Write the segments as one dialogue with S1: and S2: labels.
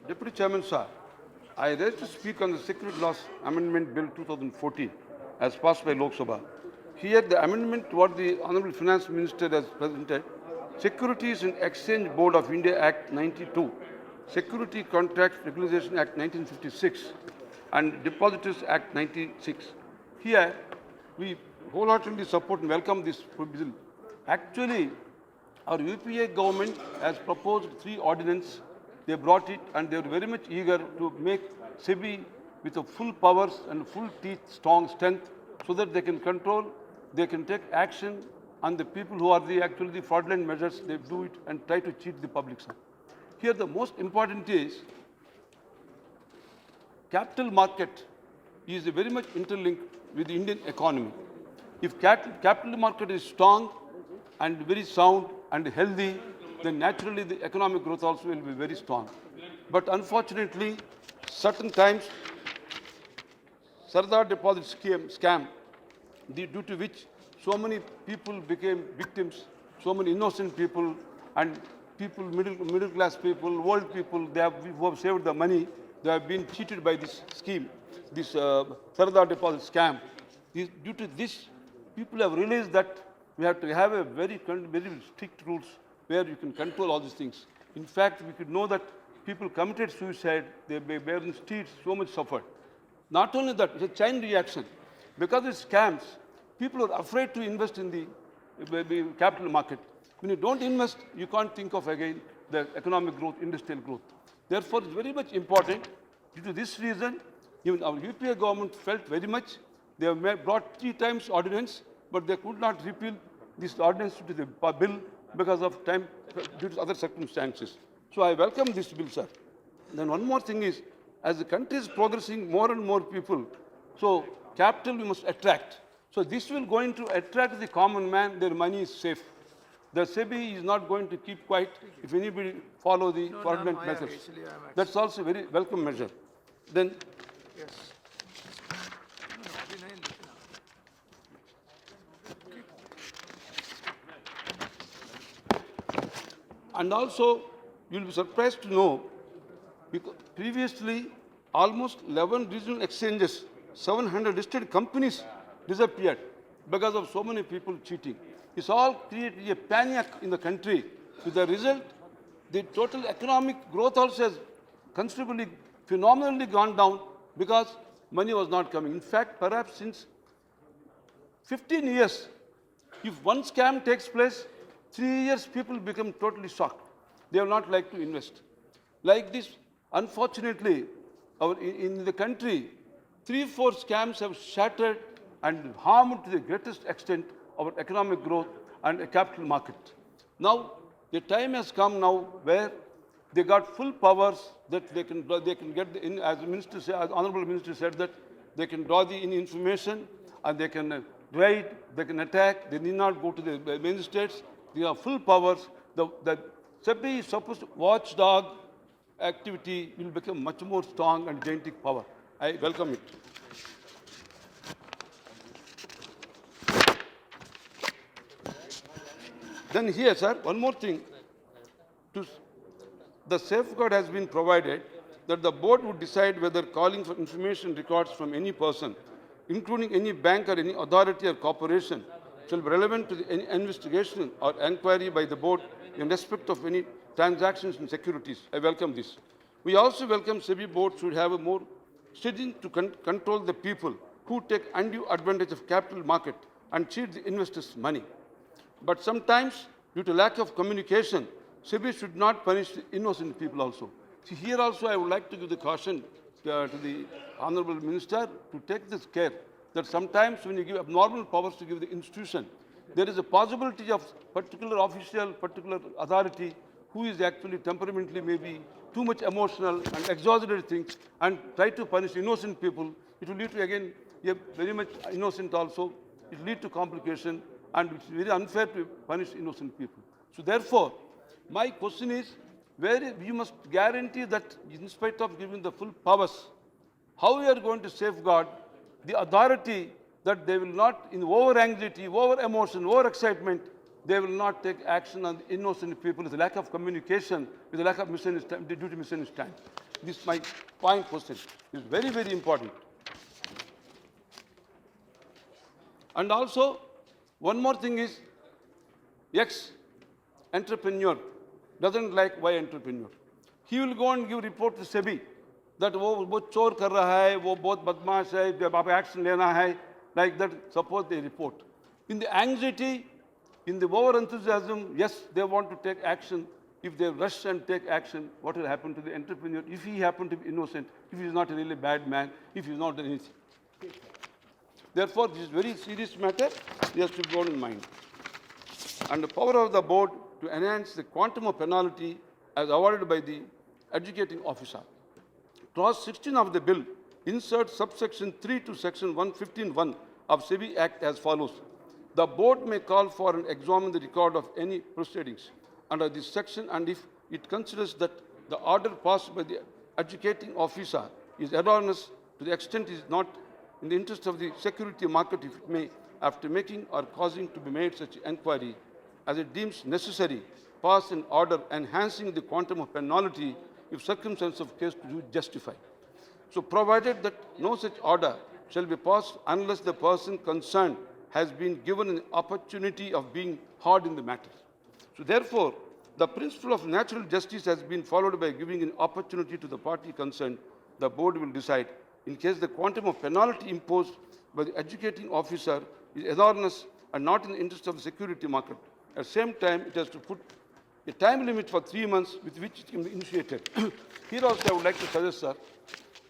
S1: Deputy Chairman, sir, I raised to speak on the Security Laws Amendment Bill 2014 as passed by Lok Sabha. Here, the amendment what the Honorable Finance Minister has presented, Securities and Exchange Board of India Act 92, Security Contract Regulation Act 1956, and Depositors Act 96. Here, we wholeheartedly support and welcome this bill. Actually, our UPA government has proposed 3 ordinances. They brought it and they were very much eager to make SEBI with a full powers and full teeth, strong strength, so that they can control, they can take action on the people who are actually the fraudulent measures. They do it and try to cheat the public. Here the most important is capital market is very much interlinked with the Indian economy. If capital market is strong and very sound and healthy, then naturally the economic growth also will be very strong. But unfortunately, certain times, Sardar deposit scam, due to which so many people became victims, so many innocent people and people, middle class people, old people, who have saved the money, they have been cheated by this scheme, this Sardar deposit scam. Due to this, people have realized that we have to have a very strict rules where you can control all these things. In fact, we could know that people committed suicide, they were in the streets, so much suffered. Not only that, it's a chain reaction. Because it's scams, people are afraid to invest in the capital market. When you don't invest, you can't think of again the economic growth, industrial growth. Therefore, it's very much important. Due to this reason, even our UPA government felt very much. They have brought 3 times ordinance, but they could not repeal this ordinance to the bill because of time, due to other circumstances. So I welcome this bill, sir. Then one more thing is, as the country is progressing, more and more people, so capital we must attract. So this will going to attract the common man, their money is safe. The SEBI is not going to keep quiet if anybody follow the fraudulent methods. That's also a very welcome measure. Then,
S2: Yes.
S1: and also, you'll be surprised to know, because previously, almost 11 regional exchanges, 700 listed companies disappeared because of so many people cheating. It's all created a panic in the country. With the result, the total economic growth also has considerably, phenomenally gone down because money was not coming. In fact, perhaps since 15 years, if one scam takes place, 3 years people become totally shocked. They are not like to invest. Like this, unfortunately, in the country, 3-4 scams have shattered and harmed to the greatest extent our economic growth and a capital market. Now, the time has come now where they got full powers that they can get as the minister said, as honorable minister said, that they can draw the information and they can raid, they can attack. They need not go to the magistrates. They have full powers. The SEBI is supposed to watchdog activity will become much more strong and gigantic power. I welcome it. Then here, sir, one more thing. The safeguard has been provided that the board would decide whether calling for information records from any person, including any bank or any authority or corporation, shall be relevant to any investigation or inquiry by the board in respect of any transactions in securities. I welcome this. We also welcome SEBI board should have a more stringent to control the people who take undue advantage of capital market and cheat the investors' money. But sometimes, due to lack of communication, SEBI should not punish the innocent people also. See, here also I would like to give the caution to the Honorable Minister to take this care that sometimes when you give abnormal powers to give the institution, there is a possibility of particular official, particular authority who is actually temperamentally maybe too much emotional and exaggerated things and try to punish innocent people. It will lead to, again, very much innocent also. It will lead to complication and it's very unfair to punish innocent people. So therefore, my question is, where you must guarantee that in spite of giving the full powers, how we are going to safeguard the authority that they will not, in over anxiety, over emotion, over excitement, they will not take action on the innocent people. With a lack of communication, with a lack of misunderstanding, due to misunderstanding. This is my point question. It's very, very important. And also, one more thing is, ex-entrepreneur doesn't like Y entrepreneur. He will go and give report to SEBI that वो चोर कर रहा है, वो बहुत बदमाश है, जब आप action लेना है, like that, suppose they report. In the anxiety, in the over-enthusiasm, yes, they want to take action. If they rush and take action, what will happen to the entrepreneur? If he happen to be innocent, if he is not a really bad man, if he is not done anything. Therefore, this is very serious matter. He has to be borne in mind. And the power of the board to enhance the quantum of penalty as awarded by the adjudicating officer. Clause 16 of the bill inserts subsection 3 to section 115(1) of SEBI Act as follows. The board may call for and examine the record of any proceedings under this section, and if it considers that the order passed by the adjudicating officer is erroneous to the extent it is not in the interest of the security market, if it may, after making or causing to be made such inquiry as it deems necessary, pass an order enhancing the quantum of penalty if circumstances of case to justify. So provided that no such order shall be passed unless the person concerned has been given an opportunity of being heard in the matter. So therefore, the principle of natural justice has been followed by giving an opportunity to the party concerned. The board will decide. In case the quantum of penalty imposed by the adjudicating officer is enormous and not in the interest of the security market. At the same time, it has to put a time limit for 3 months with which it can be initiated. Here also I would like to suggest, sir,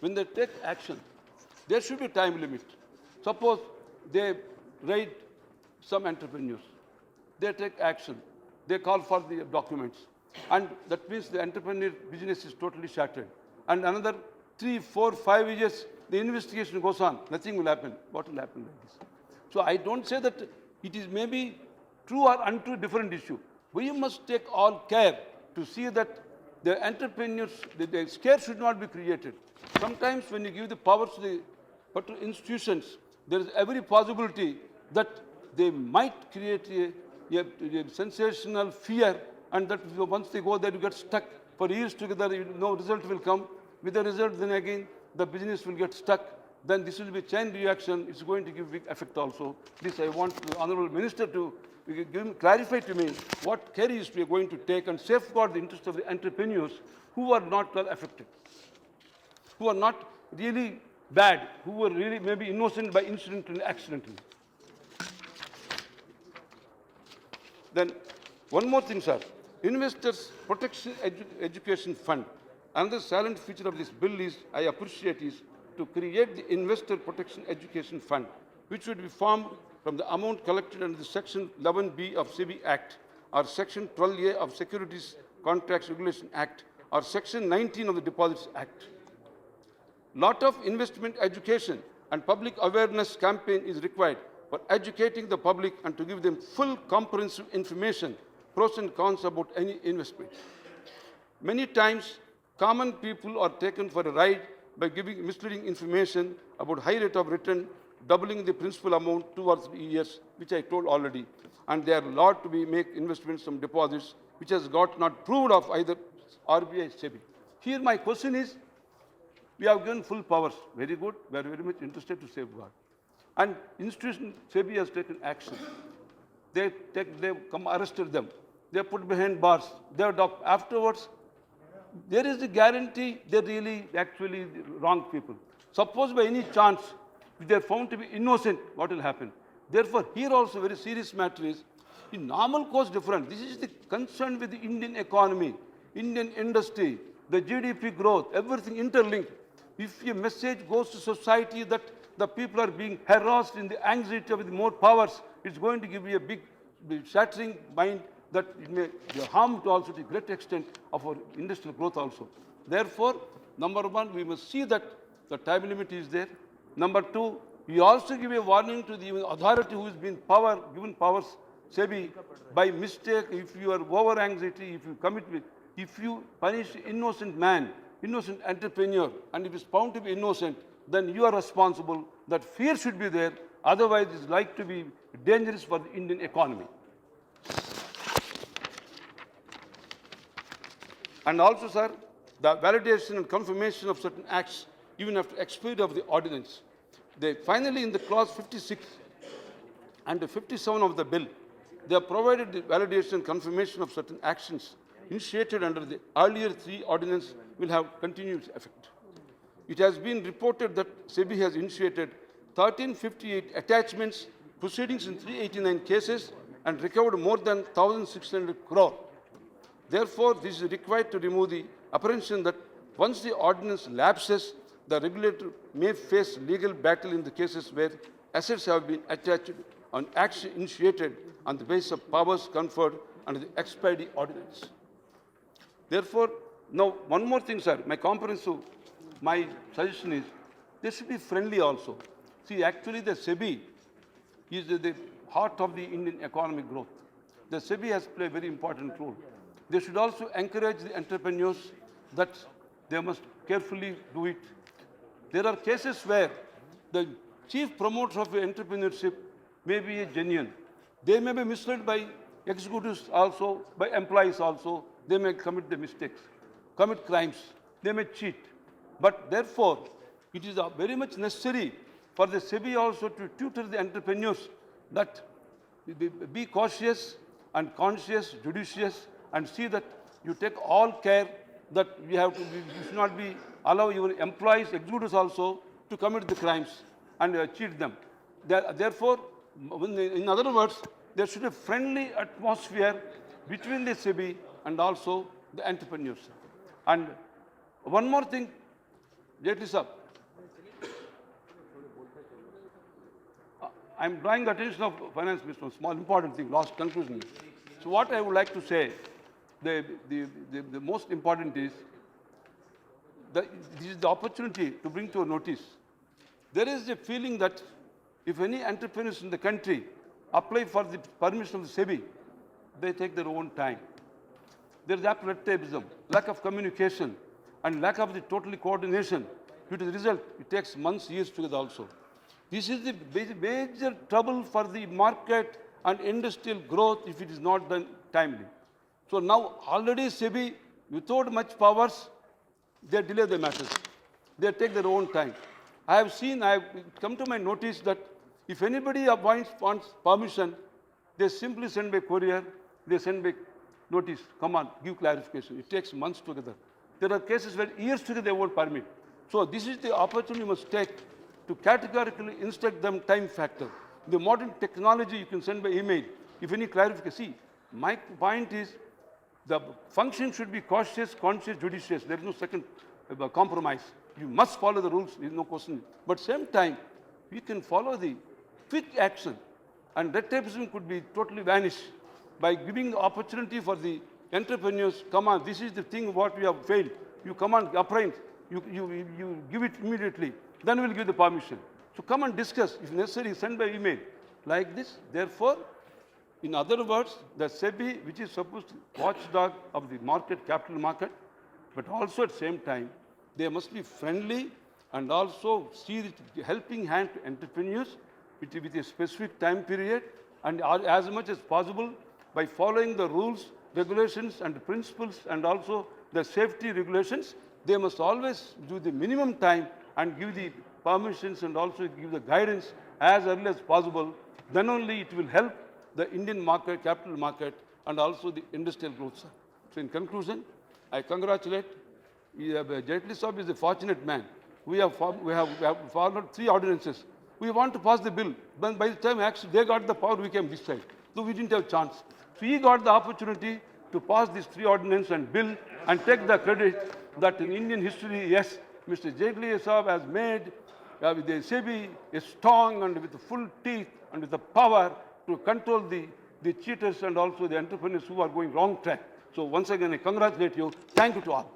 S1: when they take action, there should be a time limit. Suppose they raid some entrepreneurs, they take action, they call for the documents, and that means the entrepreneur business is totally shattered. And another 3, 4, 5 years, the investigation goes on, nothing will happen. What will happen like this? So I don't say that it is maybe true or untrue, different issue. We must take all care to see that the entrepreneurs, the scare should not be created. Sometimes when you give the powers to the particular institutions, there is every possibility that they might create a sensational fear, and that once they go there, you get stuck for years together, no result will come. With the result, then again, the business will get stuck. Then this will be a chain reaction. It's going to give big effect also. This I want the Honorable Minister to clarify to me what carries we are going to take and safeguard the interest of the entrepreneurs who are not well affected, who are not really bad, who are really maybe innocent by incident and accidentally. Then one more thing, sir. Investors Protection Education Fund. Another silent feature of this bill is, I appreciate, is to create the Investor Protection Education Fund, which would be formed from the amount collected under the Section 11B of SEBI Act, or Section 12A of Securities Contracts Regulation Act, or Section 19 of the Deposits Act. Lot of investment education and public awareness campaign is required for educating the public and to give them full comprehensive information, pros and cons about any investment. Many times, common people are taken for a ride by giving misleading information about high rate of return, doubling the principal amount 2 or 3 years, which I told already. And they are allowed to make investments from deposits, which has got not proved of either RBI or SEBI. Here my question is, we have given full powers. Very good. We are very much interested to safeguard. And institution SEBI has taken action. They come arrested them. They put behind bars. They adopt. Afterwards, there is a guarantee they're really actually wrong people. Suppose by any chance, if they are found to be innocent, what will happen? Therefore, here also very serious matter is, in normal course different. This is the concern with the Indian economy, Indian industry, the GDP growth, everything interlinked. If a message goes to society that the people are being harassed in the anxiety of the more powers, it's going to give you a big shattering mind that it may be harm to also to a great extent of our industrial growth also. Therefore, number one, we must see that the time limit is there. Number two, we also give a warning to the authority who has been given powers, SEBI, by mistake, if you are over anxiety, if you punish innocent man, innocent entrepreneur, and if it's found to be innocent, then you are responsible. That fear should be there. Otherwise, it's like to be dangerous for the Indian economy. And also, sir, the validation and confirmation of certain acts, even after expiry of the ordinance. They finally, in the clause 56 and 57 of the bill, they have provided the validation and confirmation of certain actions initiated under the earlier three ordinances will have continuous effect. It has been reported that SEBI has initiated 1358 attachments, proceedings in 389 cases, and recovered more than 1,600 crore. Therefore, this is required to remove the apprehension that once the ordinance lapses, the regulator may face legal battle in the cases where assets have been attached on action initiated on the basis of powers conferred under the expiry ordinance. Therefore, now one more thing, sir, my suggestion is they should be friendly also. See, actually the SEBI is the heart of the Indian economic growth. The SEBI has played a very important role. They should also encourage the entrepreneurs that they must carefully do it. There are cases where the chief promoter of entrepreneurship may be genuine. They may be misled by executives also, by employees also. They may commit the mistakes, commit crimes. They may cheat. But therefore, it is very much necessary for the SEBI also to tutor the entrepreneurs that be cautious and conscious, judicious, and see that you take all care that you should not be allow your employees, executives also to commit the crimes and cheat them. Therefore, in other words, there should be a friendly atmosphere between the SEBI and also the entrepreneurs. And one more thing, Jaitley sir, I'm drawing the attention of finance minister, small important thing, last conclusion. So what I would like to say, the most important is that this is the opportunity to bring to a notice. There is a feeling that if any entrepreneurs in the country apply for the permission of the SEBI, they take their own time. There is red tapeism, lack of communication, and lack of the total coordination. Due to the result, it takes months, years together also. This is the major trouble for the market and industrial growth if it is not done timely. So now already SEBI, without much powers, they delay the matters. They take their own time. I have come to my notice that if anybody wants permission, they simply send by courier, they send by notice, come on, give clarification. It takes months together. There are cases where years together they won't permit. So this is the opportunity you must take to categorically instruct them time factor. The modern technology you can send by email. If any clarification, see, my point is the function should be cautious, conscious, judicious. There is no second compromise. You must follow the rules, there is no question. But same time, we can follow the quick action and red tapeism could be totally vanished by giving the opportunity for the entrepreneurs, come on, this is the thing what we have failed. You come on, appraise, you give it immediately. Then we'll give the permission. So come and discuss. If necessary, send by email. Like this. Therefore, in other words, the SEBI, which is supposed to be watchdog of the market, capital market, but also at the same time, they must be friendly and also see the helping hand to entrepreneurs with a specific time period and as much as possible by following the rules, regulations and principles and also the safety regulations, they must always do the minimum time and give the permissions and also give the guidance as early as possible. Then only it will help the Indian market, capital market, and also the industrial growth. Sir. So in conclusion, I congratulate Jaitley Saab is a fortunate man. We have followed 3 ordinances. We want to pass the bill. But by the time actually they got the power, we came this side. So we didn't have a chance. So he got the opportunity to pass these 3 ordinances and bill and take the credit that in Indian history, yes, Mr. Jaitley Saab has made with the SEBI is strong and with the full teeth and with the power to control the cheaters and also the entrepreneurs who are going wrong track. So once again, I congratulate you. Thank you to all.